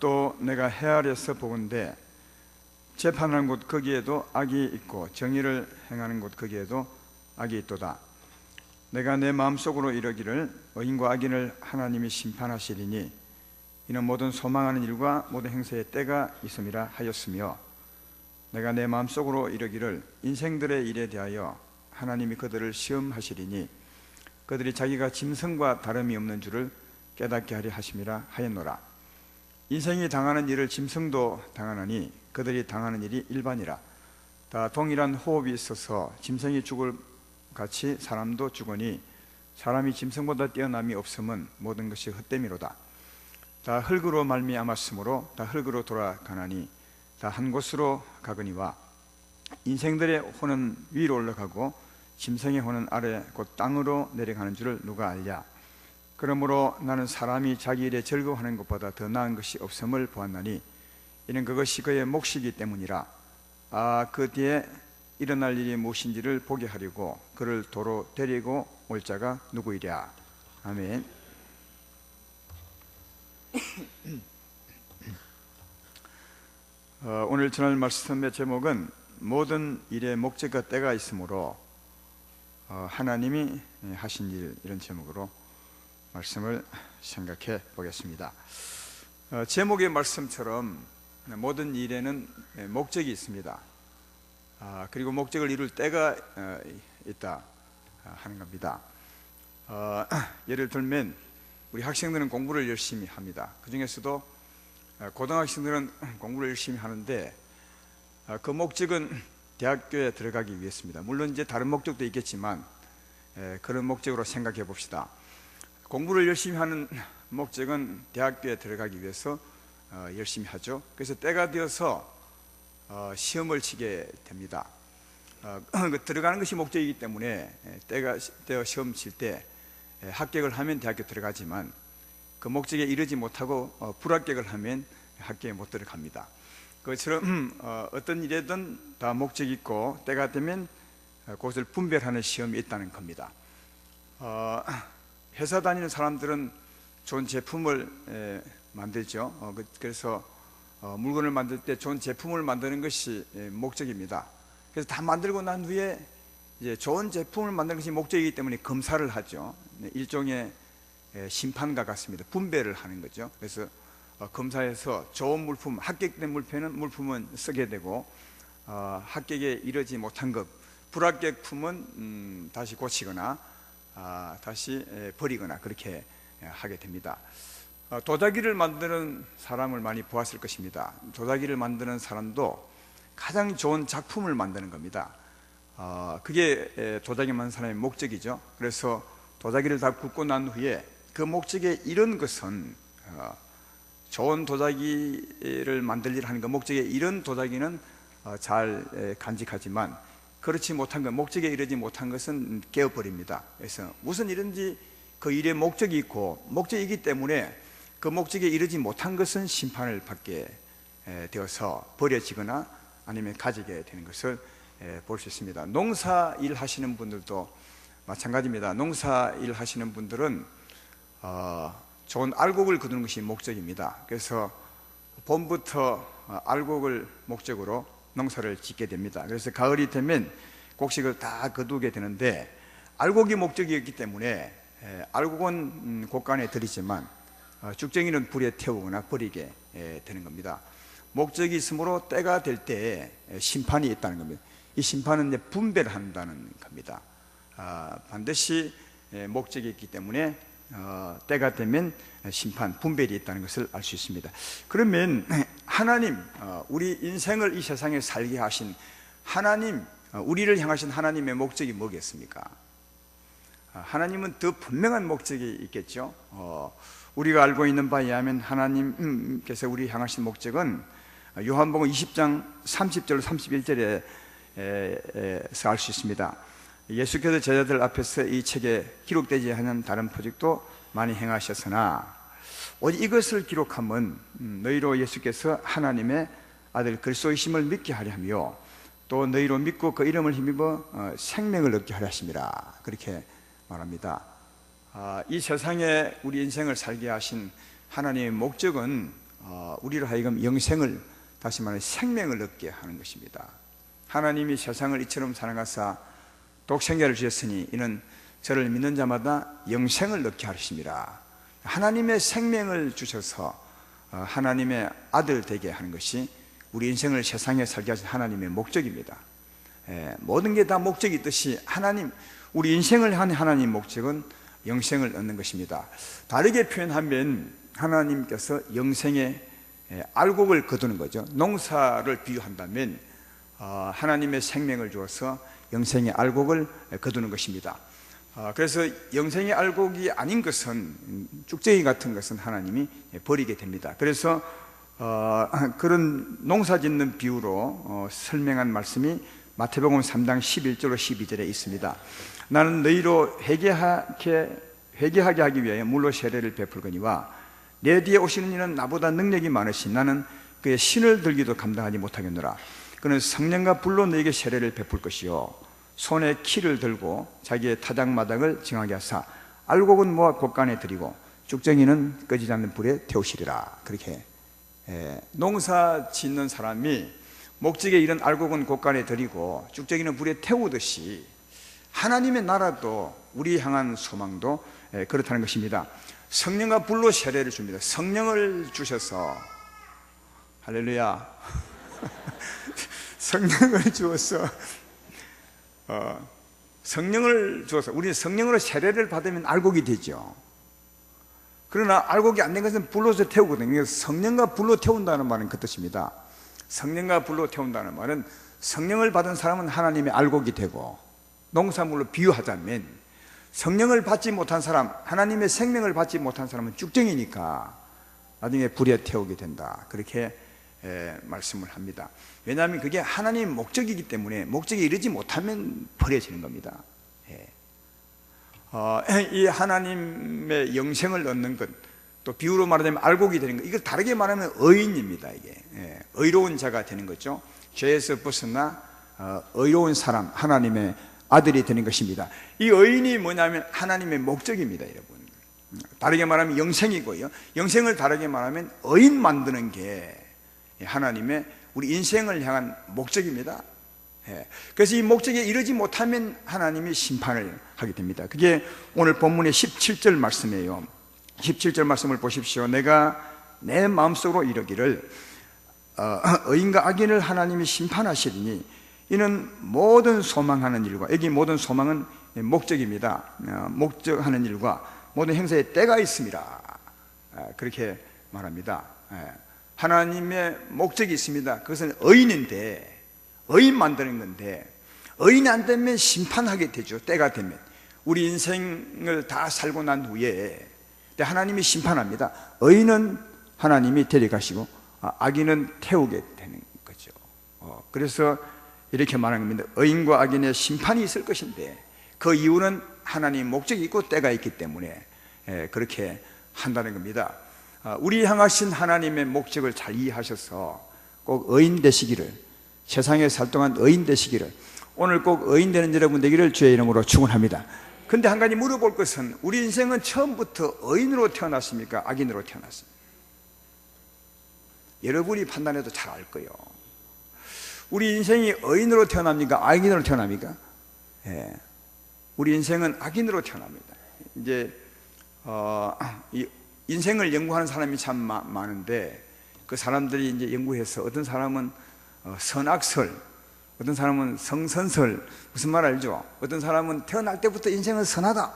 또 내가 해 아래서 보건대 재판하는 곳 거기에도 악이 있고 정의를 행하는 곳 거기에도 악이 있도다. 내가 내 마음속으로 이르기를 의인과 악인을 하나님이 심판하시리니 이는 모든 소망하는 일과 모든 행세의 때가 있음이라 하였으며, 내가 내 마음속으로 이르기를 인생들의 일에 대하여 하나님이 그들을 시험하시리니 그들이 자기가 짐승과 다름이 없는 줄을 깨닫게 하려 하심이라 하였노라. 인생이 당하는 일을 짐승도 당하나니 그들이 당하는 일이 일반이라. 다 동일한 호흡이 있어서 짐승이 죽을 같이 사람도 죽으니 사람이 짐승보다 뛰어남이 없음은 모든 것이 헛됨이로다. 다 흙으로 말미암았으므로 다 흙으로 돌아가나니 다 한 곳으로 가거니와 인생들의 혼은 위로 올라가고 짐승의 혼은 아래 곧 땅으로 내려가는 줄을 누가 알랴. 그러므로 나는 사람이 자기 일에 즐거워하는 것보다 더 나은 것이 없음을 보았나니 이는 그것이 그의 몫이기 때문이라. 그 뒤에 일어날 일이 무엇인지를 보게 하려고 그를 도로 데리고 올 자가 누구이랴. 아멘. 오늘 전할 말씀의 제목은 모든 일에 목적과 때가 있으므로 하나님이 하신 일, 이런 제목으로 말씀을 생각해 보겠습니다. 제목의 말씀처럼 모든 일에는 목적이 있습니다. 그리고 목적을 이룰 때가 있다 하는 겁니다. 예를 들면 우리 학생들은 공부를 열심히 합니다. 그 중에서도 고등학생들은 공부를 열심히 하는데 그 목적은 대학교에 들어가기 위해서입니다. 물론 이제 다른 목적도 있겠지만 그런 목적으로 생각해 봅시다. 공부를 열심히 하는 목적은 대학교에 들어가기 위해서 열심히 하죠. 그래서 때가 되어서 시험을 치게 됩니다. 들어가는 것이 목적이기 때문에 때가 되어 시험 칠 때 합격을 하면 대학교 들어가지만 그 목적에 이르지 못하고 불합격을 하면 학교에 못 들어갑니다. 그것처럼 어떤 일에든 다 목적이 있고 때가 되면 그것을 분별하는 시험이 있다는 겁니다. 회사 다니는 사람들은 좋은 제품을 만들죠. 그래서 물건을 만들 때 좋은 제품을 만드는 것이 목적입니다. 그래서 다 만들고 난 후에 이제 좋은 제품을 만드는 것이 목적이기 때문에 검사를 하죠. 일종의 심판과 같습니다. 분배를 하는 거죠. 그래서 검사해서 좋은 물품, 합격된 물품은 쓰게 되고 합격에 이르지 못한 것, 불합격품은 다시 고치거나 다시 버리거나 그렇게 하게 됩니다. 도자기를 만드는 사람을 많이 보았을 것입니다. 도자기를 만드는 사람도 가장 좋은 작품을 만드는 겁니다. 그게 도자기 만드는 사람의 목적이죠. 그래서 도자기를 다 굽고 난 후에 그 목적에 이른 것은 좋은 도자기를 만들 일을 하는 그 목적에 이른 도자기는 잘 간직하지만 그렇지 못한 것, 목적에 이르지 못한 것은 깨어버립니다. 그래서 무슨 일인지 그 일에 목적이 있고 목적이기 때문에 그 목적에 이르지 못한 것은 심판을 받게 되어서 버려지거나 아니면 가지게 되는 것을 볼 수 있습니다. 농사 일 하시는 분들도 마찬가지입니다. 농사 일 하시는 분들은 좋은 알곡을 거두는 것이 목적입니다. 그래서 봄부터 알곡을 목적으로 농사를 짓게 됩니다. 그래서 가을이 되면 곡식을 다 거두게 되는데 알곡이 목적이었기 때문에 알곡은 곳간에 들이지만 죽정이는 불에 태우거나 버리게 되는 겁니다. 목적이 있으므로 때가 될 때에 심판이 있다는 겁니다. 이 심판은 이제 분배를 한다는 겁니다. 반드시 목적이 있기 때문에 때가 되면 심판, 분별이 있다는 것을 알 수 있습니다. 그러면 하나님, 우리 인생을 이 세상에 살게 하신 하나님, 우리를 향하신 하나님의 목적이 뭐겠습니까? 하나님은 더 분명한 목적이 있겠죠. 우리가 알고 있는 바에 의하면 하나님께서 우리 향하신 목적은 요한복음 20장 30절 31절에서 알 수 있습니다. 예수께서 제자들 앞에서 이 책에 기록되지 않은 다른 표적도 많이 행하셨으나 오직 이것을 기록함은 너희로 예수께서 하나님의 아들 그리스도이심을 믿게 하려 하며 또 너희로 믿고 그 이름을 힘입어 생명을 얻게 하려 하심이라. 그렇게 말합니다. 이 세상에 우리 인생을 살게 하신 하나님의 목적은 우리로 하여금 영생을, 다시 말해 생명을 얻게 하는 것입니다. 하나님이 세상을 이처럼 사랑하사 독생자를 주셨으니 이는 저를 믿는 자마다 영생을 얻게 하십니다. 하나님의 생명을 주셔서 하나님의 아들 되게 하는 것이 우리 인생을 세상에 살게 하신 하나님의 목적입니다. 모든 게 다 목적이 있듯이 우리 인생을 한 하나님의 목적은 영생을 얻는 것입니다. 다르게 표현하면 하나님께서 영생의 알곡을 거두는 거죠. 농사를 비유한다면 하나님의 생명을 주어서 영생의 알곡을 거두는 것입니다. 그래서 영생의 알곡이 아닌 것은, 쭉쟁이 같은 것은 하나님이 버리게 됩니다. 그래서 그런 농사 짓는 비유로 설명한 말씀이 마태복음 3장 11절로 12절에 있습니다. 나는 너희로 회개하게 하기 위하여 물로 세례를 베풀거니와 내 뒤에 오시는 이는 나보다 능력이 많으시 나는 그의 신을 들기도 감당하지 못하겠노라. 그는 성령과 불로 너에게 세례를 베풀 것이요 손에 키를 들고 자기의 타작마당을 정하게 하사 알곡은 모아 곳간에 들이고 쭉정이는 꺼지지 않는 불에 태우시리라. 그렇게 농사 짓는 사람이 목적에 이른 알곡은 곳간에 들이고 쭉정이는 불에 태우듯이 하나님의 나라도 우리 향한 소망도 그렇다는 것입니다. 성령과 불로 세례를 줍니다. 성령을 주셔서, 할렐루야, 성령을 주어서 우리는 성령으로 세례를 받으면 알곡이 되죠. 그러나 알곡이 안 된 것은 불로서 태우거든요. 성령과 불로 태운다는 말은 그 뜻입니다. 성령과 불로 태운다는 말은 성령을 받은 사람은 하나님의 알곡이 되고, 농사물로 비유하자면 성령을 받지 못한 사람, 하나님의 생명을 받지 못한 사람은 쭉정이니까 나중에 불에 태우게 된다. 그렇게 말씀을 합니다. 왜냐하면 그게 하나님의 목적이기 때문에 목적에 이르지 못하면 버려지는 겁니다. 이 하나님의 영생을 얻는 것, 또 비유로 말하자면 알곡이 되는 것, 이걸 다르게 말하면 의인입니다. 이게 의로운 자가 되는 거죠. 죄에서 벗어나 의로운 사람, 하나님의 아들이 되는 것입니다. 이 의인이 뭐냐면 하나님의 목적입니다, 여러분. 다르게 말하면 영생이고요, 영생을 다르게 말하면 의인 만드는 게 하나님의 우리 인생을 향한 목적입니다. 그래서 이 목적에 이르지 못하면 하나님이 심판을 하게 됩니다. 그게 오늘 본문의 17절 말씀이에요. 17절 말씀을 보십시오. 내가 내 마음속으로 이르기를 의인과 악인을 하나님이 심판하시리니 이는 모든 소망하는 일과, 여기 모든 소망은 목적입니다. 목적하는 일과 모든 행사에 때가 있습니다. 그렇게 말합니다. 하나님의 목적이 있습니다. 그것은 의인인데, 의인 만드는 건데, 의인이 안 되면 심판하게 되죠. 때가 되면 우리 인생을 다 살고 난 후에 하나님이 심판합니다. 의인은 하나님이 데려가시고 악인은 태우게 되는 거죠. 그래서 이렇게 말하는 겁니다. 의인과 악인의 심판이 있을 것인데 그 이유는 하나님의 목적이 있고 때가 있기 때문에 그렇게 한다는 겁니다. 우리 향하신 하나님의 목적을 잘 이해하셔서 꼭 의인 되시기를, 세상에 살 동안 의인 되시기를, 오늘 꼭 의인 되는 여러분 되기를 주의 이름으로 축원합니다. 근데 한 가지 물어볼 것은, 우리 인생은 처음부터 의인으로 태어났습니까? 악인으로 태어났습니까? 여러분이 판단해도 잘 알 거예요. 우리 인생이 의인으로 태어납니까? 악인으로 태어납니까? 우리 인생은 악인으로 태어납니다. 이제 이 인생을 연구하는 사람이 참 많은데, 그 사람들이 이제 연구해서 어떤 사람은 선악설, 어떤 사람은 성선설, 무슨 말 알죠? 어떤 사람은 태어날 때부터 인생은 선하다,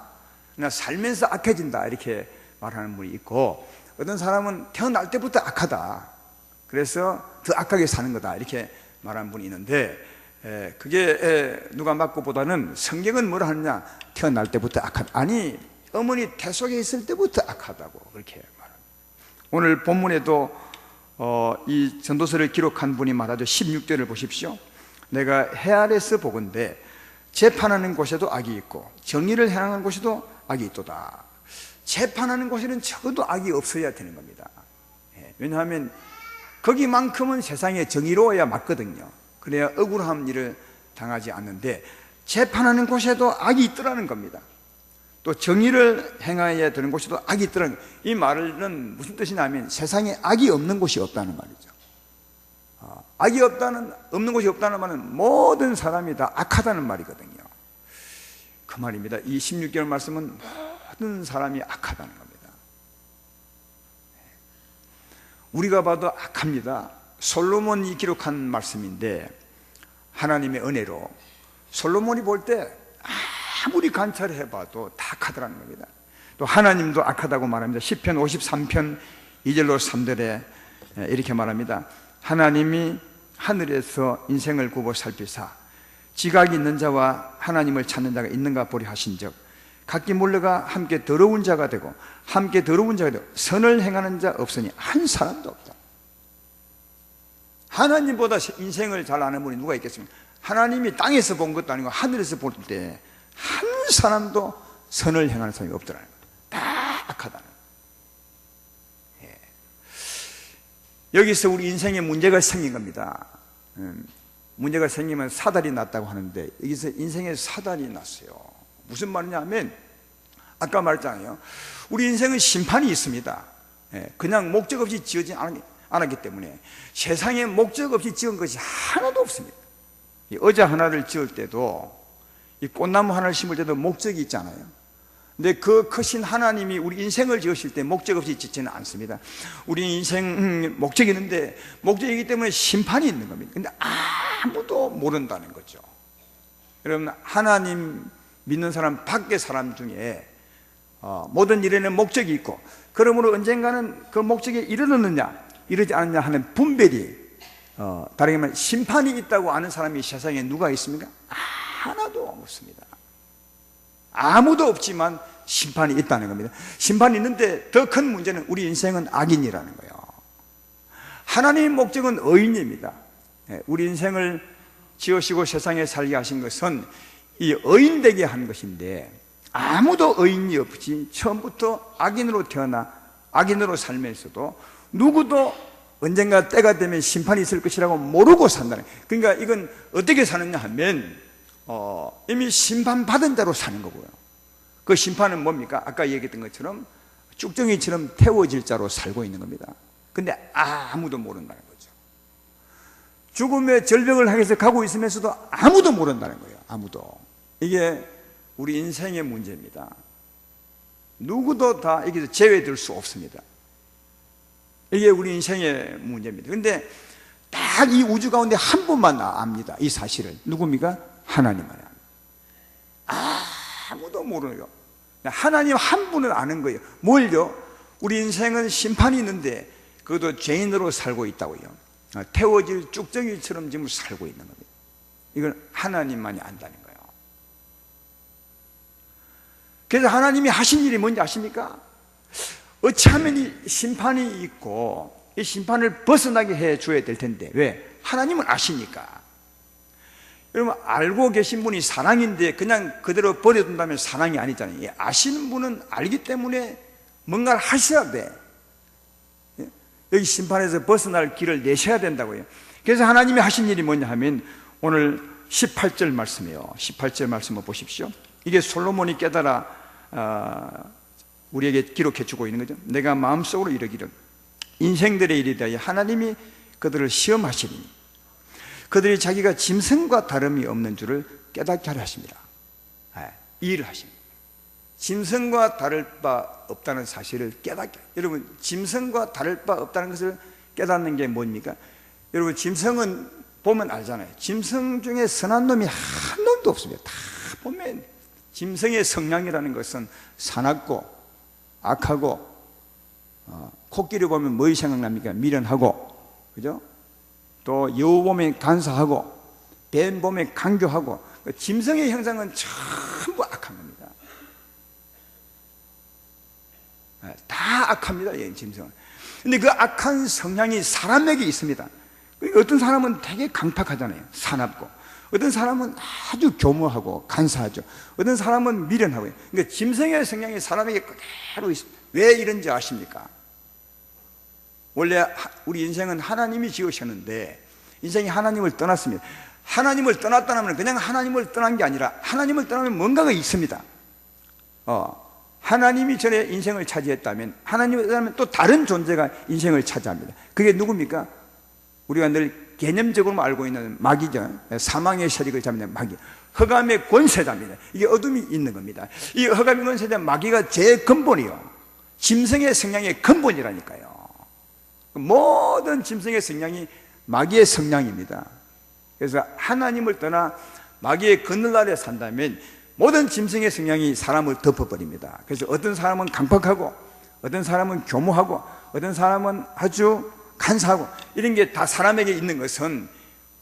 그러나 살면서 악해진다, 이렇게 말하는 분이 있고, 어떤 사람은 태어날 때부터 악하다, 그래서 더 악하게 사는 거다, 이렇게 말하는 분이 있는데, 그게 누가 맞고 보다는 성경은 뭐라 하느냐? 태어날 때부터 악하다. 아니, 어머니 태 속에 있을 때부터 악하다고 그렇게 말합니다. 오늘 본문에도 이 전도서를 기록한 분이 말하죠. 16절을 보십시오. 내가 해 아래서 보건대 재판하는 곳에도 악이 있고 정의를 행하는 곳에도 악이 있도다. 재판하는 곳에는 적어도 악이 없어야 되는 겁니다. 왜냐하면 거기만큼은 세상에 정의로워야 맞거든요. 그래야 억울한 일을 당하지 않는데, 재판하는 곳에도 악이 있더라는 겁니다. 또 정의를 행해야 되는 곳에도 악이 있더라는 거예요. 이 말은 무슨 뜻이냐면 세상에 악이 없는 곳이 없다는 말이죠. 악이 없는 곳이 없다는 말은 모든 사람이 다 악하다는 말이거든요. 그 말입니다. 이 16개월 말씀은 모든 사람이 악하다는 겁니다. 우리가 봐도 악합니다. 솔로몬이 기록한 말씀인데 하나님의 은혜로 솔로몬이 볼 때 아무리 관찰해 봐도 다 악하다는 겁니다. 또 하나님도 악하다고 말합니다. 시편 53편 2절로 3절에 이렇게 말합니다. 하나님이 하늘에서 인생을 굽어 살피사 지각이 있는 자와 하나님을 찾는 자가 있는가 보리 하신즉 각기 몰려가 함께 더러운 자가 되고 함께 더러운 자가 되고 선을 행하는 자 없으니 한 사람도 없다. 하나님보다 인생을 잘 아는 분이 누가 있겠습니까? 하나님이 땅에서 본 것도 아니고 하늘에서 볼 때 한 사람도 선을 행하는 사람이 없더라는 거예요. 다 악하다는 거예요. 여기서 우리 인생에 문제가 생긴 겁니다. 문제가 생기면 사달이 났다고 하는데 여기서 인생에 사달이 났어요. 무슨 말이냐 하면 아까 말했잖아요. 우리 인생은 심판이 있습니다. 그냥 목적 없이 지어지지 않았기 때문에 세상에 목적 없이 지은 것이 하나도 없습니다. 이 의자 하나를 지을 때도 이 꽃나무 하나를 심을 때도 목적이 있잖아요. 근데 그 크신 하나님이 우리 인생을 지으실 때 목적 없이 짓지는 않습니다. 우리 인생 목적이 있는데 목적이기 때문에 심판이 있는 겁니다. 근데 아무도 모른다는 거죠. 여러분 하나님 믿는 사람 밖의 사람 중에 모든 일에는 목적이 있고 그러므로 언젠가는 그 목적에 이르느냐 이르지 않느냐 하는 분별이 다르게 말하면 심판이 있다고 아는 사람이 세상에 누가 있습니까? 하나도 없습니다. 아무도 없지만 심판이 있다는 겁니다. 심판이 있는데 더 큰 문제는 우리 인생은 악인이라는 거예요. 하나님의 목적은 의인입니다. 우리 인생을 지으시고 세상에 살게 하신 것은 이 의인되게 한 것인데 아무도 의인이 없이 처음부터 악인으로 태어나 악인으로 살면서도 누구도 언젠가 때가 되면 심판이 있을 것이라고 모르고 산다는 거예요. 그러니까 이건 어떻게 사느냐 하면 이미 심판받은 자로 사는 거고요. 그 심판은 뭡니까? 아까 얘기했던 것처럼 쭉정이처럼 태워질 자로 살고 있는 겁니다. 근데 아무도 모른다는 거죠. 죽음의 절벽을 향해서 가고 있으면서도 아무도 모른다는 거예요. 아무도. 이게 우리 인생의 문제입니다. 누구도 다 여기서 제외될 수 없습니다. 이게 우리 인생의 문제입니다. 그런데 딱 이 우주 가운데 한 분만 압니다. 이 사실을. 누굽니까? 하나님만 압니다. 아무도 모르요. 하나님 한 분을 아는 거예요. 뭘요? 우리 인생은 심판이 있는데 그것도 죄인으로 살고 있다고요. 태워질 쭉정이처럼 지금 살고 있는 겁니다. 이건 하나님만이 안다는 거예요. 그래서 하나님이 하신 일이 뭔지 아십니까? 어찌하면 이 심판이 있고 이 심판을 벗어나게 해줘야 될 텐데 왜? 하나님은 아시니까. 여러분 알고 계신 분이 사랑인데 그냥 그대로 버려둔다면 사랑이 아니잖아요. 아시는 분은 알기 때문에 뭔가를 하셔야 돼. 여기 심판에서 벗어날 길을 내셔야 된다고요. 그래서 하나님이 하신 일이 뭐냐 하면 오늘 18절 말씀이에요. 18절 말씀을 보십시오. 이게 솔로몬이 깨달아 우리에게 기록해 주고 있는 거죠. 내가 마음속으로 이르기를 인생들의 일에 대하여 하나님이 그들을 시험하시리니 그들이 자기가 짐승과 다름이 없는 줄을 깨닫게 하려 하십니다. 이 일을 하십니다. 짐승과 다를 바 없다는 사실을 깨닫게. 여러분 짐승과 다를 바 없다는 것을 깨닫는 게 뭡니까? 여러분 짐승은 보면 알잖아요. 짐승 중에 선한 놈이 한 놈도 없습니다. 다 보면 짐승의 성향이라는 것은 사납고 악하고 코끼리 보면 뭐이 생각납니까? 미련하고, 그죠? 또 여우 보면 간사하고 뱀 보면 간교하고 짐승의 형상은 전부 악한 겁니다. 다 악합니다. 짐승은. 근데 그 악한 성향이 사람에게 있습니다. 어떤 사람은 되게 강팍하잖아요. 사납고 어떤 사람은 아주 교묘하고 간사하죠. 어떤 사람은 미련하고. 그러니까 짐승의 성향이 사람에게 그대로 있습니다. 왜 이런지 아십니까? 원래 우리 인생은 하나님이 지으셨는데 인생이 하나님을 떠났습니다. 하나님을 떠났다는 건 그냥 하나님을 떠난 게 아니라 하나님을 떠나면 뭔가가 있습니다. 하나님이 전에 인생을 차지했다면 하나님은 또 다른 존재가 인생을 차지합니다. 그게 누굽니까? 우리가 늘 개념적으로 알고 있는 마귀죠. 사망의 세력을 잡는 마귀, 흑암의 권세자입니다. 이게 어둠이 있는 겁니다. 이 흑암의 권세자 마귀가 제 근본이요, 짐승의 성향의 근본이라니까요. 모든 짐승의 성향이 마귀의 성향입니다. 그래서 하나님을 떠나 마귀의 그늘 아래 산다면 모든 짐승의 성향이 사람을 덮어버립니다. 그래서 어떤 사람은 강팍하고, 어떤 사람은 교모하고, 어떤 사람은 아주 간사하고, 이런 게 다 사람에게 있는 것은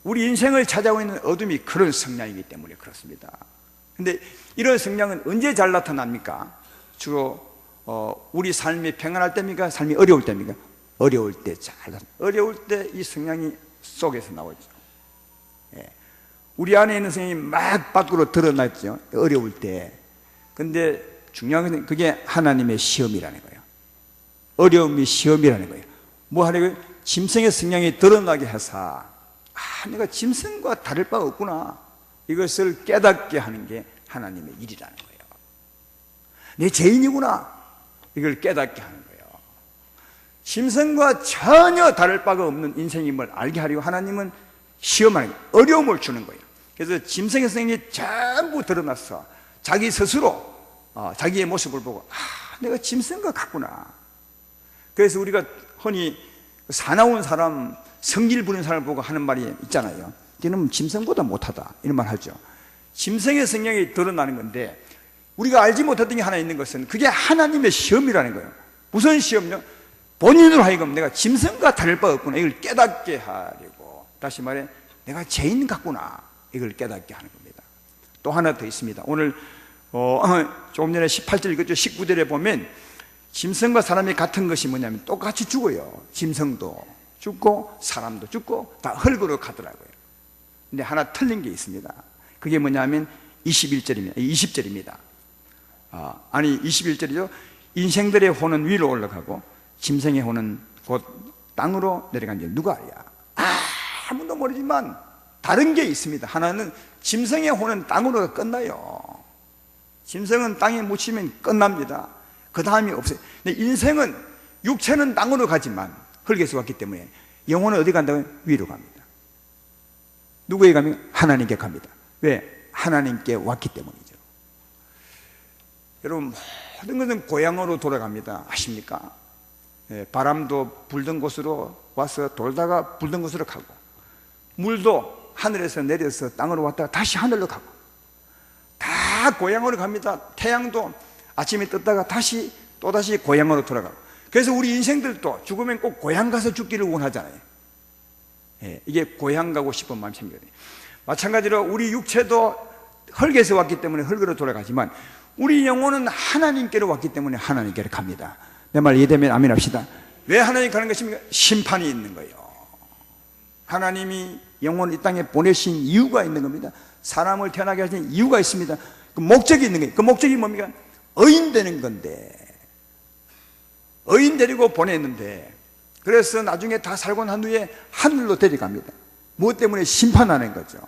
우리 인생을 찾아오고 있는 어둠이 그런 성향이기 때문에 그렇습니다. 근데 이런 성향은 언제 잘 나타납니까? 주로 우리 삶이 평안할 때입니까? 삶이 어려울 때입니까? 어려울 때 잘 나타납니다. 어려울 때 이 성향이 속에서 나오죠. 우리 안에 있는 성향이 막 밖으로 드러났죠, 어려울 때. 근데 중요한 것은 그게 하나님의 시험이라는 거예요. 어려움이 시험이라는 거예요. 뭐 하려고? 짐승의 성향이 드러나게 해서 내가 짐승과 다를 바가 없구나, 이것을 깨닫게 하는 게 하나님의 일이라는 거예요. 내 죄인이구나, 이걸 깨닫게 하는 거예요. 짐승과 전혀 다를 바가 없는 인생임을 알게 하려고 하나님은 시험하는 거예요. 어려움을 주는 거예요. 그래서 짐승의 성향이 전부 드러났어. 자기 스스로 자기의 모습을 보고 내가 짐승과 같구나. 그래서 우리가 흔히 사나운 사람, 성질 부리는 사람을 보고 하는 말이 있잖아요. 걔는 짐승보다 못하다, 이런 말 하죠. 짐승의 성향이 드러나는 건데, 우리가 알지 못했던 게 하나 있는 것은 그게 하나님의 시험이라는 거예요. 무슨 시험요? 본인으로 하여금 내가 짐승과 다를 바 없구나, 이걸 깨닫게 하려고. 다시 말해, 내가 죄인 같구나, 이걸 깨닫게 하는 겁니다. 또 하나 더 있습니다. 오늘 조금 전에 18절 읽었죠. 19절에 보면 짐승과 사람이 같은 것이 뭐냐면 똑같이 죽어요. 짐승도 죽고 사람도 죽고 다 흙으로 가더라고요. 근데 하나 틀린 게 있습니다. 그게 뭐냐면 21절입니다. 20절입니다. 21절이죠. 인생들의 혼은 위로 올라가고 짐승의 혼은 곧 땅으로 내려간 게 누가 알냐? 아무도 모르지만 다른 게 있습니다. 하나는 짐승의 혼은 땅으로 끝나요. 짐승은 땅에 묻히면 끝납니다. 그 다음이 없어요. 근데 인생은, 육체는 땅으로 가지만 흙에서 왔기 때문에 영혼은 어디 간다고요? 위로 갑니다. 누구에게 갑니까? 하나님께 갑니다. 왜? 하나님께 왔기 때문이죠. 여러분, 모든 것은 고향으로 돌아갑니다. 아십니까? 바람도 불던 곳으로 와서 돌다가 불던 곳으로 가고, 물도 하늘에서 내려서 땅으로 왔다가 다시 하늘로 가고, 다 고향으로 갑니다. 태양도 아침에 떴다가 또다시 고향으로 돌아가고. 그래서 우리 인생들도 죽으면 꼭 고향 가서 죽기를 원하잖아요. 이게 고향 가고 싶은 마음이 생겨요. 마찬가지로 우리 육체도 흙에서 왔기 때문에 흙으로 돌아가지만 우리 영혼은 하나님께로 왔기 때문에 하나님께로 갑니다. 내 말 이해되면 아멘 합시다. 왜 하나님 가는 것입니까? 심판이 있는 거예요. 하나님이 영혼을 이 땅에 보내신 이유가 있는 겁니다. 사람을 태어나게 하신 이유가 있습니다. 그 목적이 있는 거예요. 그 목적이 뭡니까? 의인 되는 건데, 의인 데리고 보냈는데, 그래서 나중에 다 살고 난 후에 하늘로 데려갑니다. 무엇 때문에? 심판하는 거죠.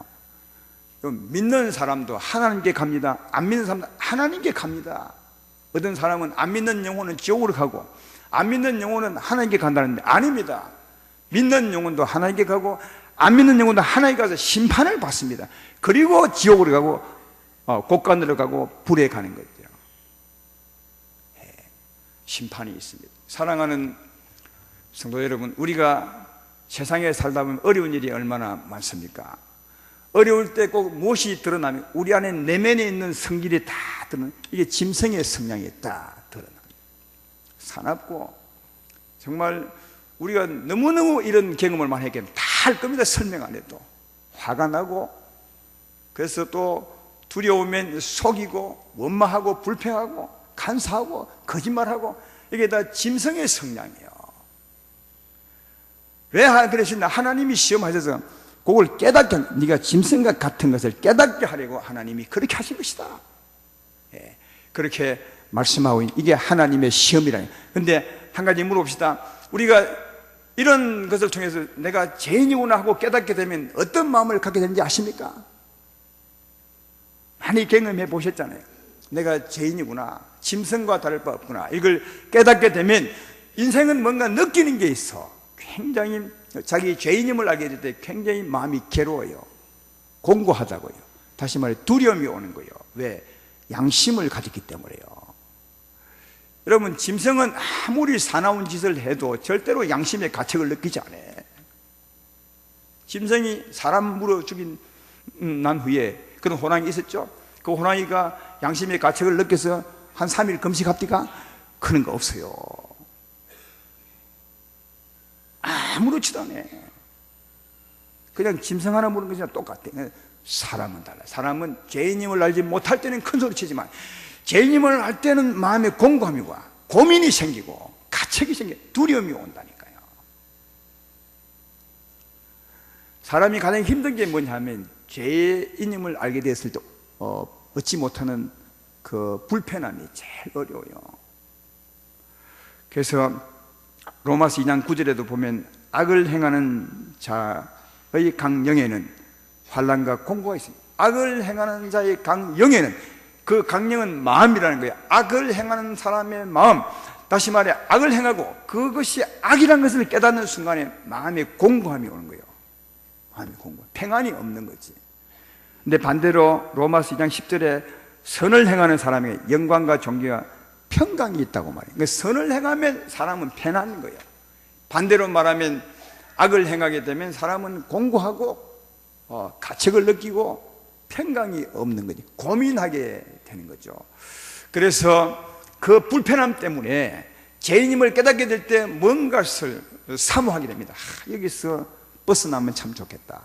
믿는 사람도 하나님께 갑니다. 안 믿는 사람도 하나님께 갑니다. 어떤 사람은 안 믿는 영혼은 지옥으로 가고 안 믿는 영혼은 하나님께 간다는데 아닙니다. 믿는 영혼도 하나님께 가고 안 믿는 영혼도 하나님께 가서 심판을 받습니다. 그리고 지옥으로 가고 곳간으로 가고 불에 가는 거죠. 심판이 있습니다. 사랑하는 성도 여러분, 우리가 세상에 살다 보면 어려운 일이 얼마나 많습니까? 어려울 때 꼭 무엇이 드러나면 우리 안에 내면에 있는 성질이 다 드러나요. 이게 짐승의 성향이 딱 드러납니다. 사납고, 정말 우리가 너무너무 이런 경험을 많이 했기 때문에 다 할 겁니다. 설명 안 해도. 화가 나고, 그래서 또 두려우면 속이고 원망하고 불평하고 간사하고 거짓말하고, 이게 다 짐승의 성향이에요. 왜 그러시나? 하나님이 시험하셔서 그걸 깨닫게, 네가 짐승과 같은 것을 깨닫게 하려고 하나님이 그렇게 하신 것이다. 그렇게 말씀하고 있는, 이게 하나님의 시험이라는. 근데 한 가지 물어봅시다. 우리가 이런 것을 통해서 내가 죄인이구나 하고 깨닫게 되면 어떤 마음을 갖게 되는지 아십니까? 많이 경험해 보셨잖아요. 내가 죄인이구나, 짐승과 다를 바 없구나, 이걸 깨닫게 되면 인생은 뭔가 느끼는 게 있어. 굉장히 자기 죄인임을 알게 될 때 굉장히 마음이 괴로워요. 공고하다고요. 다시 말해 두려움이 오는 거예요. 왜? 양심을 가졌기 때문에요. 여러분, 짐승은 아무리 사나운 짓을 해도 절대로 양심의 가책을 느끼지 않아요. 짐승이 사람 물어 죽인 난 후에 그런 호랑이 있었죠. 그 호랑이가 양심의 가책을 느껴서 한 3일 금식합니까? 그런 거 없어요. 아무렇지도 않아요. 그냥 짐승 하나 물은 것이랑 똑같아. 사람은 달라요. 사람은 죄인임을 알지 못할 때는 큰 소리 치지만 죄인임을 알 때는 마음에 공고함이고 고민이 생기고 가책이 생기고 두려움이 온다니까요. 사람이 가장 힘든 게 뭐냐면 죄인임을 알게 됐을 때 얻지 못하는 그 불편함이 제일 어려워요. 그래서 로마서 2장 9절에도 보면 악을 행하는 자의 강령에는 환난과 공고가 있습니다. 악을 행하는 자의 강령에는, 그 강령은 마음이라는 거예요. 악을 행하는 사람의 마음, 다시 말해 악을 행하고 그것이 악이라는 것을 깨닫는 순간에 마음에 공고함이 오는 거예요. 마음이 공고, 평안이 없는 거지. 근데 반대로 로마서 2장 10절에 선을 행하는 사람에게 영광과 존귀와 평강이 있다고 말해요. 그러니까 선을 행하면 사람은 편한 거예요. 반대로 말하면 악을 행하게 되면 사람은 공고하고 가책을 느끼고 평강이 없는 거지. 고민하게 되는 거죠. 그래서 그 불편함 때문에 죄인임을 깨닫게 될 때 뭔가를 사모하게 됩니다. 여기서 벗어나면 참 좋겠다,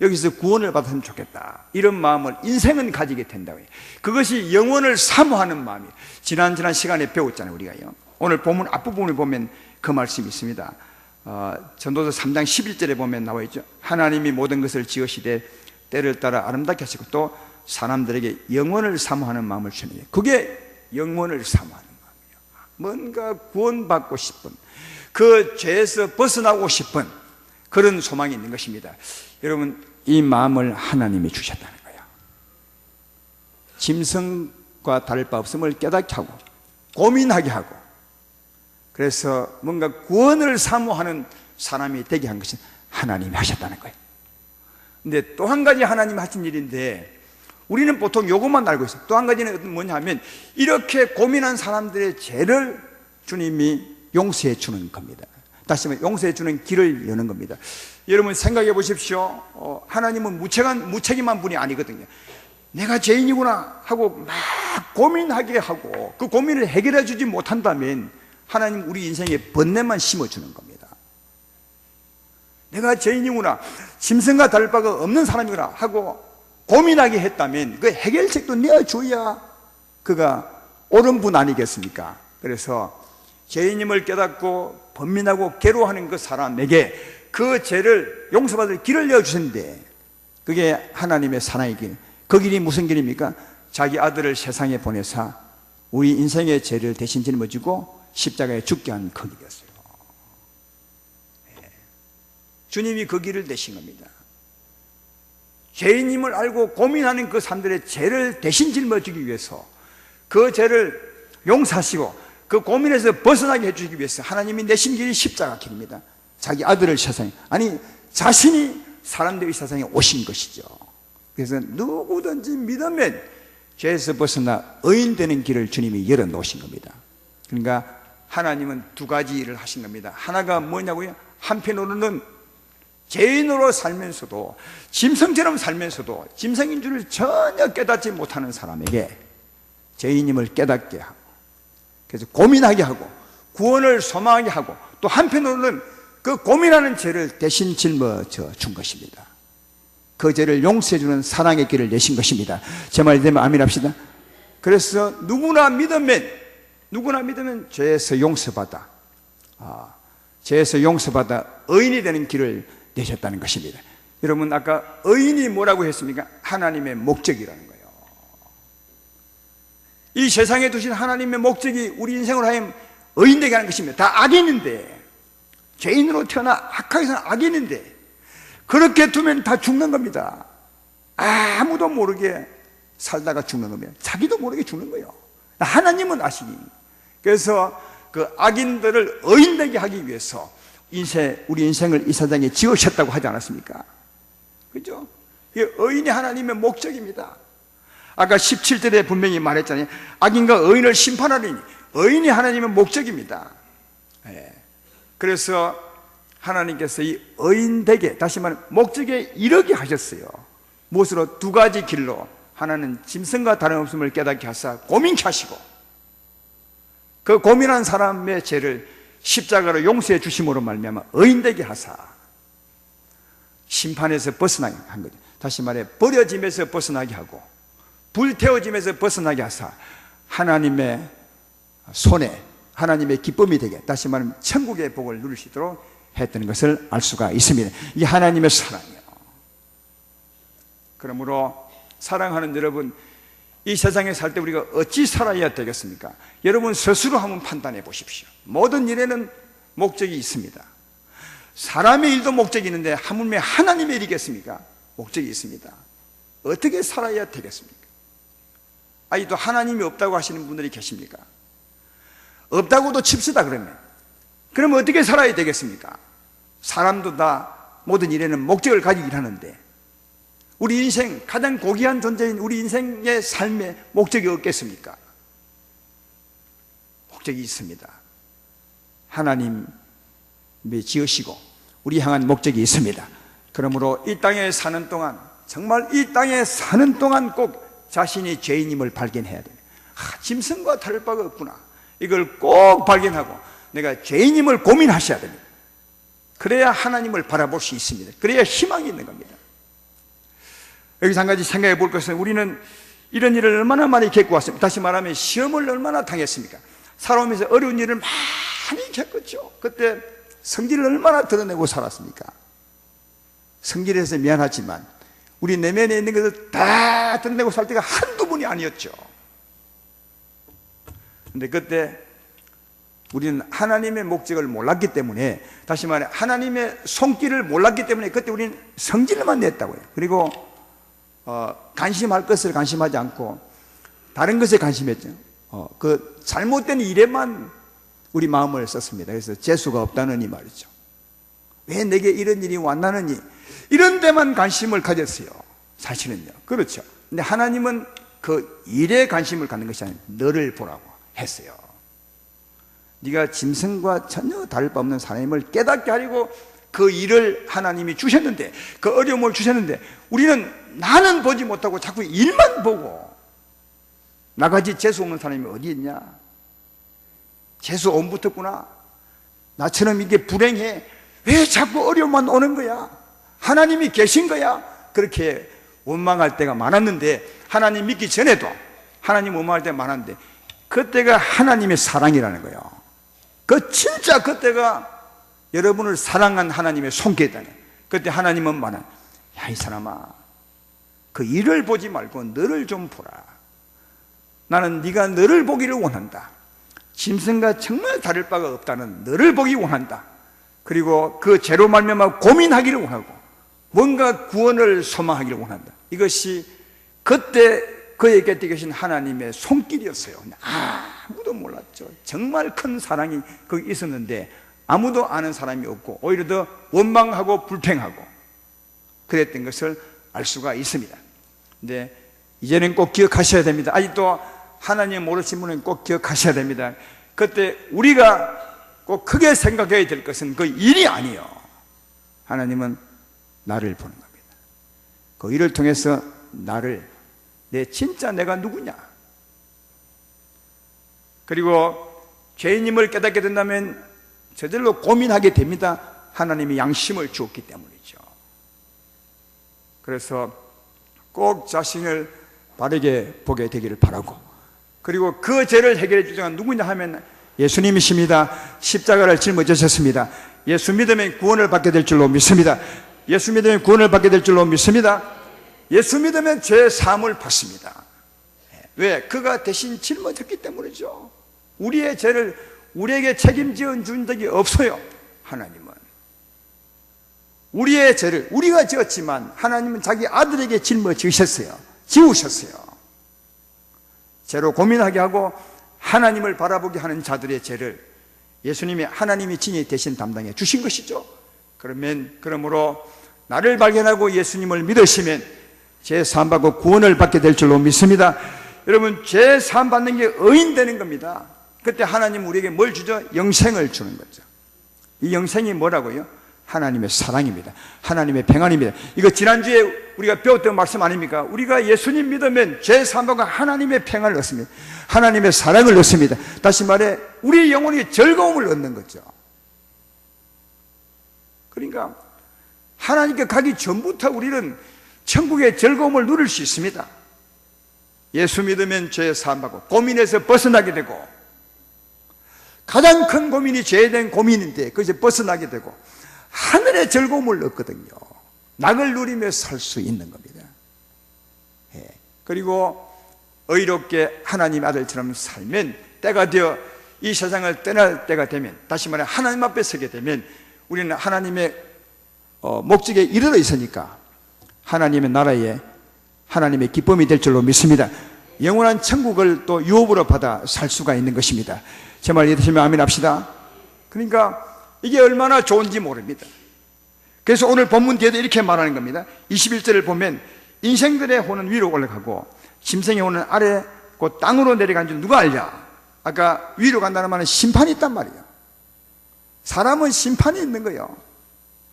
여기서 구원을 받았으면 좋겠다, 이런 마음을 인생은 가지게 된다고요. 그것이 영원을 사모하는 마음이에요. 지난 시간에 배웠잖아요, 우리가요. 오늘 본문 앞부분을 보면 그 말씀이 있습니다. 전도서 3장 11절에 보면 나와 있죠. 하나님이 모든 것을 지으시되 때를 따라 아름답게 하시고 또 사람들에게 영원을 사모하는 마음을 주시는, 그게 영원을 사모하는 마음이에요. 뭔가 구원받고 싶은, 그 죄에서 벗어나고 싶은 그런 소망이 있는 것입니다. 여러분, 이 마음을 하나님이 주셨다는 거예요. 짐승과 다를 바 없음을 깨닫게 하고 고민하게 하고, 그래서 뭔가 구원을 사모하는 사람이 되게 한 것은 하나님이 하셨다는 거예요. 근데 또 한 가지 하나님이 하신 일인데 우리는 보통 요것만 알고 있어요. 또 한 가지는 뭐냐 하면 이렇게 고민한 사람들의 죄를 주님이 용서해 주는 겁니다. 다시 말해 용서해 주는 길을 여는 겁니다. 여러분 생각해 보십시오. 하나님은 무책임한 분이 아니거든요. 내가 죄인이구나 하고 막 고민하게 하고 그 고민을 해결해 주지 못한다면 하나님 우리 인생에 번뇌만 심어주는 겁니다. 내가 죄인이구나, 짐승과 다를 바가 없는 사람이구나 하고 고민하게 했다면 그 해결책도 내어줘야 그가 옳은 분 아니겠습니까? 그래서 죄인임을 깨닫고 번민하고 괴로워하는 그 사람에게 그 죄를 용서받을 길을 내어주셨는데 그게 하나님의 사랑의 길. 그 길이 무슨 길입니까? 자기 아들을 세상에 보내사 우리 인생의 죄를 대신 짊어지고 십자가에 죽게 한 그 길이었어요. 주님이 그 길을 내신 겁니다. 죄인임을 알고 고민하는 그 사람들의 죄를 대신 짊어지기 위해서, 그 죄를 용서하시고 그 고민에서 벗어나게 해주기 위해서 하나님이 내신 길이 십자가 길입니다. 자기 아들을 세상에, 아니 자신이 사람들의 세상에 오신 것이죠. 그래서 누구든지 믿으면 죄에서 벗어나 의인 되는 길을 주님이 열어놓으신 겁니다. 그러니까 하나님은 두 가지 일을 하신 겁니다. 하나가 뭐냐고요? 한편으로는 죄인으로 살면서도, 짐승처럼 살면서도 짐승인 줄을 전혀 깨닫지 못하는 사람에게 죄인임을 깨닫게 하고, 그래서 고민하게 하고 구원을 소망하게 하고, 또 한편으로는 그 고민하는 죄를 대신 짊어져 준 것입니다. 그 죄를 용서해 주는 사랑의 길을 내신 것입니다. 제 말이 되면 아멘 합시다. 그래서 누구나 믿으면 죄에서 용서받아 의인이 되는 길을 내셨다는 것입니다. 여러분 아까 의인이 뭐라고 했습니까? 하나님의 목적이라는 거예요. 이 세상에 두신 하나님의 목적이 우리 인생으로 하여금 의인 되게 하는 것입니다. 다 악인인데, 죄인으로 태어나 악하게 사는 악인인데 그렇게 두면 다 죽는 겁니다. 아무도 모르게 살다가 죽는 겁니다. 자기도 모르게 죽는 거예요. 하나님은 아시니. 그래서 그 악인들을 의인되게 하기 위해서 우리 인생을 이 세상에 지으셨다고 하지 않았습니까? 그죠? 이게 의인이 하나님의 목적입니다. 아까 17절에 분명히 말했잖아요. 악인과 의인을 심판하리니 의인이 하나님의 목적입니다. 그래서 하나님께서 이 의인되게, 다시 말하면 목적에 이르게 하셨어요. 무엇으로? 두 가지 길로. 하나는 짐승과 다름없음을 깨닫게 하사 고민케 하시고, 그 고민한 사람의 죄를 십자가로 용서해 주심으로 말미암아 의인되게 하사 심판에서 벗어나게 한 거죠. 다시 말해 버려짐에서 벗어나게 하고 불태워짐에서 벗어나게 하사 하나님의 손에 하나님의 기쁨이 되게, 다시 말하면 천국의 복을 누릴 수 있도록 했던 것을 알 수가 있습니다. 이게 하나님의 사랑이에요. 그러므로 사랑하는 여러분, 이 세상에 살 때 우리가 어찌 살아야 되겠습니까? 여러분 스스로 한번 판단해 보십시오. 모든 일에는 목적이 있습니다. 사람의 일도 목적이 있는데 하물며 하나님의 일이겠습니까? 목적이 있습니다. 어떻게 살아야 되겠습니까? 아직도 하나님이 없다고 하시는 분들이 계십니까? 없다고도 칩시다. 그러면 어떻게 살아야 되겠습니까? 사람도 다 모든 일에는 목적을 가지긴 하는데 우리 인생, 가장 고귀한 존재인 우리 인생의 삶에 목적이 없겠습니까? 목적이 있습니다. 하나님이 지으시고 우리 향한 목적이 있습니다. 그러므로 이 땅에 사는 동안, 정말 이 땅에 사는 동안 꼭 자신이 죄인임을 발견해야 됩니다. 짐승과 다를 바가 없구나. 이걸 꼭 발견하고 내가 죄인임을 고민하셔야 됩니다. 그래야 하나님을 바라볼 수 있습니다. 그래야 희망이 있는 겁니다. 여기서 한 가지 생각해 볼 것은, 우리는 이런 일을 얼마나 많이 겪고 왔습니까? 다시 말하면 시험을 얼마나 당했습니까? 살아오면서 어려운 일을 많이 겪었죠. 그때 성질을 얼마나 드러내고 살았습니까? 성질에서 미안하지만 우리 내면에 있는 것을 다 드러내고 살 때가 한두 번이 아니었죠. 근데 그때 우리는 하나님의 목적을 몰랐기 때문에, 다시 말해 하나님의 손길을 몰랐기 때문에 그때 우리는 성질만 냈다고요. 그리고 관심할 것을 관심하지 않고 다른 것에 관심했죠. 그 잘못된 일에만 우리 마음을 썼습니다. 그래서 재수가 없다느니 말이죠. 왜 내게 이런 일이 왔나느니 이런 데만 관심을 가졌어요. 사실은요. 그렇죠. 근데 하나님은 그 일에 관심을 갖는 것이 아니라 너를 보라고 했어요. 네가 짐승과 전혀 다를 바 없는 사람임을 깨닫게 하려고 그 일을 하나님이 주셨는데, 그 어려움을 주셨는데 우리는 나는 보지 못하고 자꾸 일만 보고, 나같이 재수 없는 사람이 어디 있냐? 재수 온 붙었구나. 나처럼 이게 불행해. 왜 자꾸 어려움만 오는 거야? 하나님이 계신 거야? 그렇게 원망할 때가 많았는데, 하나님 믿기 전에도 하나님 원망할 때가 많았는데, 그때가 하나님의 사랑이라는 거예요. 진짜 그때가 여러분을 사랑한 하나님의 손길이잖아요. 그때 하나님은 말한, 야, 이 사람아, 그 일을 보지 말고 너를 좀 보라. 나는 네가 너를 보기를 원한다. 짐승과 정말 다를 바가 없다는 너를 보기 원한다. 그리고 그 죄로 말미암아 고민하기를 원하고 뭔가 구원을 소망하기를 원한다. 이것이 그때 그의 곁에 계신 하나님의 손길이었어요. 아무도 몰랐죠. 정말 큰 사랑이 거기 있었는데 아무도 아는 사람이 없고 오히려 더 원망하고 불평하고 그랬던 것을 알 수가 있습니다. 근데 이제는 꼭 기억하셔야 됩니다. 아직도 하나님 모르신 분은 꼭 기억하셔야 됩니다. 그때 우리가 꼭 크게 생각해야 될 것은 그 일이 아니에요. 하나님은 나를 보는 겁니다. 그 일을 통해서 진짜 내가 누구냐? 그리고 죄인임을 깨닫게 된다면 저절로 고민하게 됩니다. 하나님이 양심을 주었기 때문이죠. 그래서 꼭 자신을 바르게 보게 되기를 바라고, 그리고 그 죄를 해결해 주자가 누구냐 하면 예수님이십니다. 십자가를 짊어지셨습니다. 예수 믿으면 구원을 받게 될 줄로 믿습니다. 예수 믿으면 구원을 받게 될 줄로 믿습니다. 예수 믿으면 죄 사함을 받습니다. 왜? 그가 대신 짊어졌기 때문이죠. 우리의 죄를 우리에게 책임져 준 적이 없어요. 하나님은 우리의 죄를 우리가 지었지만 하나님은 자기 아들에게 짊어지셨어요. 지우셨어요. 죄로 고민하게 하고 하나님을 바라보게 하는 자들의 죄를 예수님이 하나님이 진히 대신 담당해 주신 것이죠. 그러므로 나를 발견하고 예수님을 믿으시면 죄 사함받고 구원을 받게 될 줄로 믿습니다. 여러분, 죄 사함받는 게 의인 되는 겁니다. 그때 하나님 우리에게 뭘 주죠? 영생을 주는 거죠. 이 영생이 뭐라고요? 하나님의 사랑입니다. 하나님의 평안입니다. 이거 지난주에 우리가 배웠던 말씀 아닙니까? 우리가 예수님 믿으면 죄 사함받고 하나님의 평안을 얻습니다. 하나님의 사랑을 얻습니다. 다시 말해 우리 영혼이 즐거움을 얻는 거죠. 그러니까 하나님께 가기 전부터 우리는 천국의 즐거움을 누릴 수 있습니다. 예수 믿으면 죄 사함받고 고민에서 벗어나게 되고, 가장 큰 고민이 죄에 대한 고민인데 그것에 벗어나게 되고 하늘의 즐거움을 얻거든요. 낙을 누리며 살 수 있는 겁니다. 그리고 의롭게 하나님의 아들처럼 살면 때가 되어 이 세상을 떠날 때가 되면, 다시 말해 하나님 앞에 서게 되면 우리는 하나님의 목적에 이르러 있으니까 하나님의 나라에 하나님의 기쁨이 될 줄로 믿습니다. 영원한 천국을 또 유업으로 받아 살 수가 있는 것입니다. 제 말 이해되시면 아멘 합시다. 그러니까 이게 얼마나 좋은지 모릅니다. 그래서 오늘 본문 뒤에도 이렇게 말하는 겁니다. 21절을 보면 인생들의 혼은 위로 올라가고 짐승의 혼은 아래 곧 땅으로 내려간 줄 누가 알냐? 아까 위로 간다는 말은 심판이 있단 말이에요. 사람은 심판이 있는 거예요.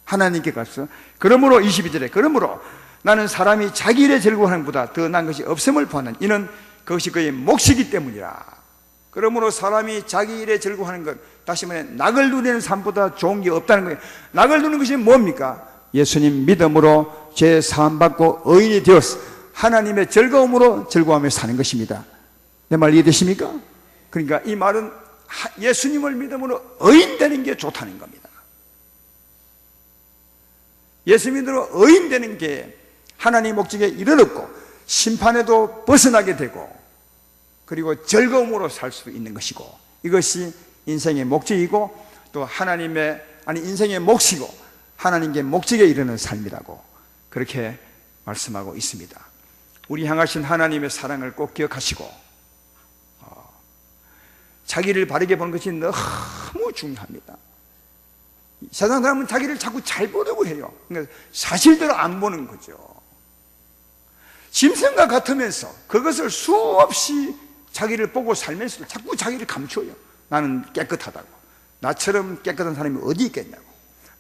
하나님께 가서. 그러므로 22절에 그러므로 나는 사람이 자기 일에 즐거워하는 것보다 더 나은 것이 없음을 보는 이는 그것이 그의 몫이기 때문이라. 그러므로 사람이 자기 일에 즐거워하는 것, 다시 말해 낙을 누리는 삶보다 좋은 게 없다는 거예요. 낙을 누리는 것이 뭡니까? 예수님 믿음으로 죄 사함받고 의인이 되어서 하나님의 즐거움으로 즐거워하며 사는 것입니다. 내 말 이해되십니까? 그러니까 이 말은 예수님을 믿음으로 의인 되는 게 좋다는 겁니다. 예수 믿음으로 의인 되는 게 하나님의 목적에 이르렀고 심판에도 벗어나게 되고 그리고 즐거움으로 살 수 있는 것이고, 이것이 인생의 목적이고 또 인생의 몫이고 하나님께 목적에 이르는 삶이라고 그렇게 말씀하고 있습니다. 우리 향하신 하나님의 사랑을 꼭 기억하시고 자기를 바르게 보는 것이 너무 중요합니다. 세상 사람은 자기를 자꾸 잘 보려고 해요. 그러니까 사실대로 안 보는 거죠. 짐승과 같으면서 그것을 수없이 자기를 보고 살면서도 자꾸 자기를 감춰요. 나는 깨끗하다고. 나처럼 깨끗한 사람이 어디 있겠냐고.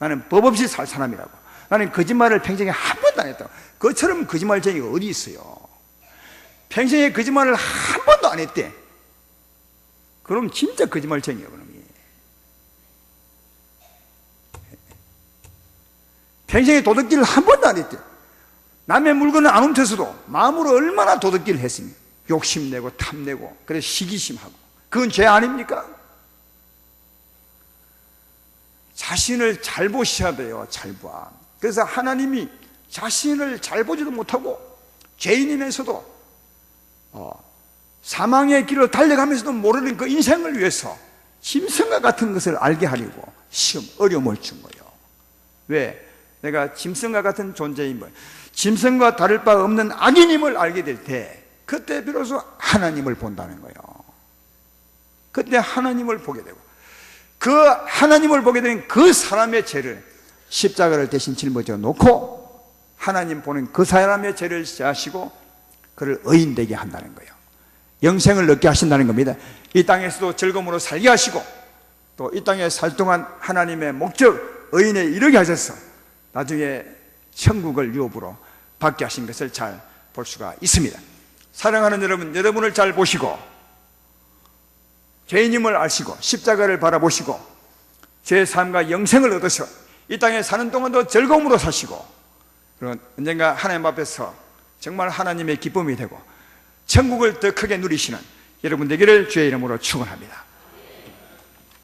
나는 법 없이 살 사람이라고. 나는 거짓말을 평생에 한 번도 안 했다고. 그처럼 거짓말쟁이가 어디 있어요. 평생에 거짓말을 한 번도 안 했대. 그럼 진짜 거짓말쟁이에요. 그놈이. 평생에 도둑질을 한 번도 안 했대. 남의 물건을 안 훔쳐서도 마음으로 얼마나 도둑질을 했습니까? 욕심내고 탐내고 그래서 시기심하고. 그건 죄 아닙니까? 자신을 잘 보셔야 돼요. 잘 봐. 그래서 하나님이 자신을 잘 보지도 못하고 죄인이면서도 사망의 길을 달려가면서도 모르는 그 인생을 위해서 짐승과 같은 것을 알게 하려고 어려움을 준 거예요. 왜? 내가 짐승과 같은 존재임을, 짐승과 다를 바 없는 악인임을 알게 될 때 그때 비로소 하나님을 본다는 거예요. 그때 하나님을 보게 되고 그 하나님을 보게 되는 그 사람의 죄를 십자가를 대신 짊어져 놓고 하나님 보는 그 사람의 죄를 지하시고 그를 의인되게 한다는 거예요. 영생을 얻게 하신다는 겁니다. 이 땅에서도 즐거움으로 살게 하시고 또 이 땅에 살 동안 하나님의 목적 의인에 이르게 하셔서 나중에 천국을 유업으로 받게 하신 것을 잘 볼 수가 있습니다. 사랑하는 여러분, 여러분을 잘 보시고 죄인임을 아시고 십자가를 바라보시고 죄의 삶과 영생을 얻으셔 이 땅에 사는 동안도 즐거움으로 사시고 그런 언젠가 하나님 앞에서 정말 하나님의 기쁨이 되고 천국을 더 크게 누리시는 여러분 되기를 주의 이름으로 축원합니다.